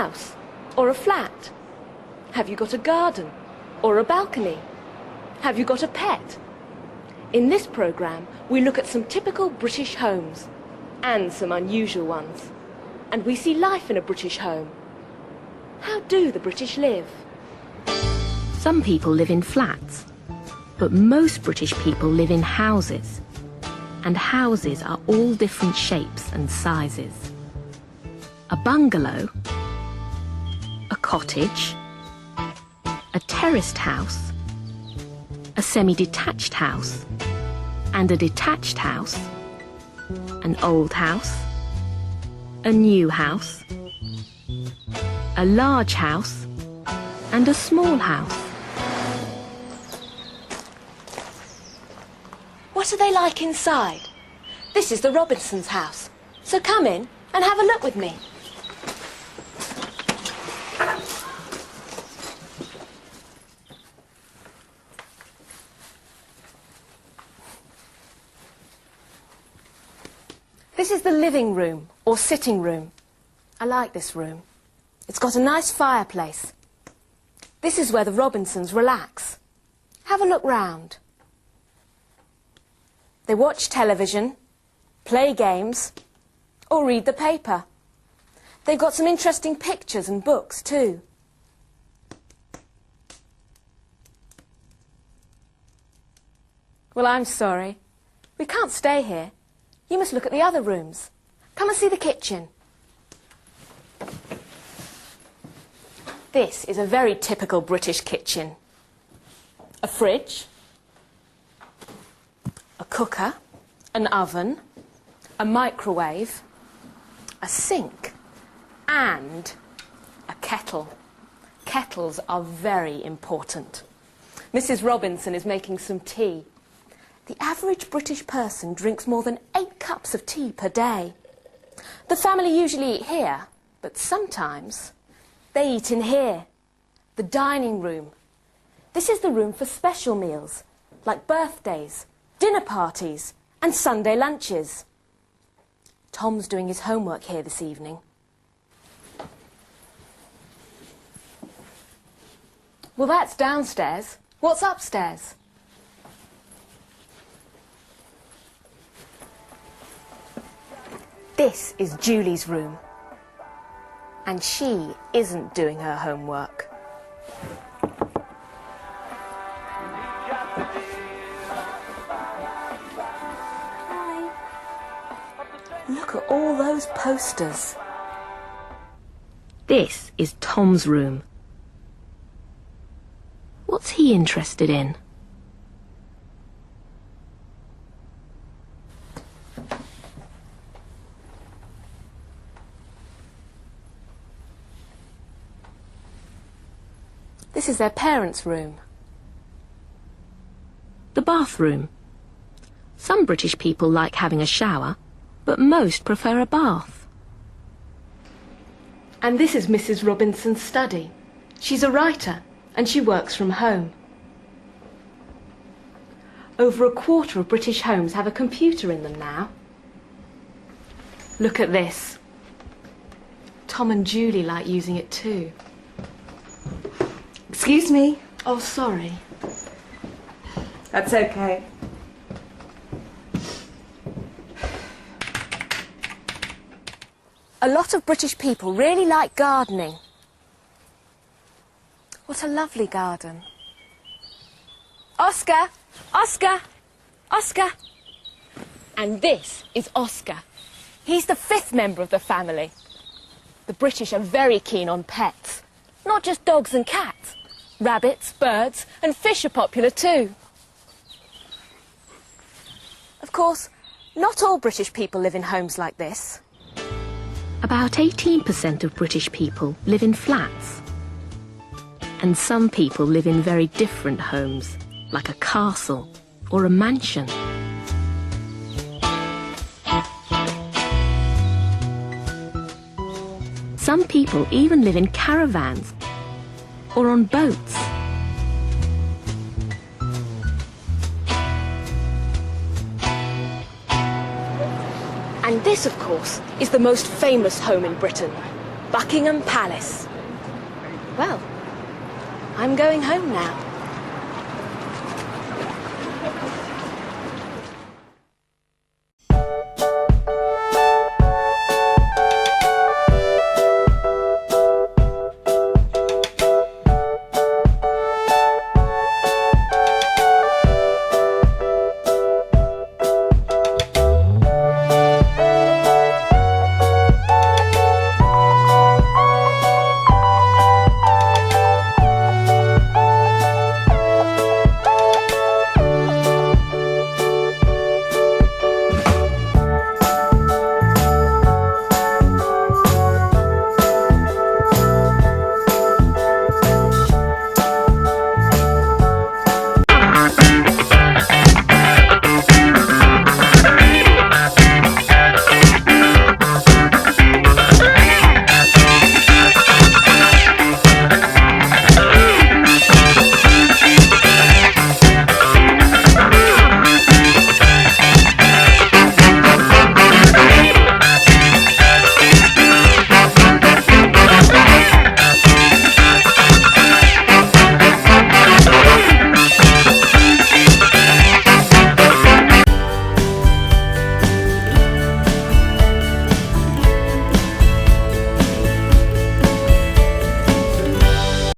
house or a flat? Have you got a garden or a balcony? Have you got a pet? In this programme, we look at some typical British homes and some unusual ones. And we see life in a British home. How do the British live? Some people live in flats, but most British people live in houses. And houses are all different shapes and sizes. A bungalow, a cottage, a terraced house, a semi-detached house, and a detached house, an old house, a new house, a large house, and a small house. What are they like inside? This is the Robinsons' house. So come in and have a look with me. This is the living room, or sitting room. I like this room. It's got a nice fireplace. This is where the Robinsons relax. Have a look round. They watch television, play games, or read the paper. They've got some interesting pictures and books too. Well, I'm sorry. We can't stay here. You must look at the other rooms. Come and see the kitchen. This is a very typical British kitchen. A fridge, a cooker, an oven, a microwave, a sink, and a kettle. Kettles are very important. Mrs. Robinson is making some tea. The average British person drinks more than 8 cups of tea per day. The family usually eat here, but sometimes they eat in here, the dining room. This is the room for special meals, like birthdays, dinner parties, and Sunday lunches. Tom's doing his homework here this evening. Well, that's downstairs. What's upstairs? This is Julie's room. And she isn't doing her homework. Hi. Look at all those posters. This is Tom's room. What's he interested in? This is their parents' room. The bathroom. Some British people like having a shower, but most prefer a bath. And this is Mrs. Robinson's study. She's a writer, and she works from home. Over a quarter of British homes have a computer in them now. Look at this. Tom and Julie like using it too. Excuse me. Oh, sorry. That's okay. A lot of British people really like gardening. What a lovely garden. Oscar! Oscar! Oscar! And this is Oscar. He's the 5th member of the family. The British are very keen on pets. Not just dogs and cats. Rabbits, birds, and fish are popular too. Of course, not all British people live in homes like this. About 18% of British people live in flats. And some people live in very different homes, like a castle or a mansion. Some people even live in caravans or on boats. And this, of course, is the most famous home in Britain, Buckingham Palace. Well, I'm going home now.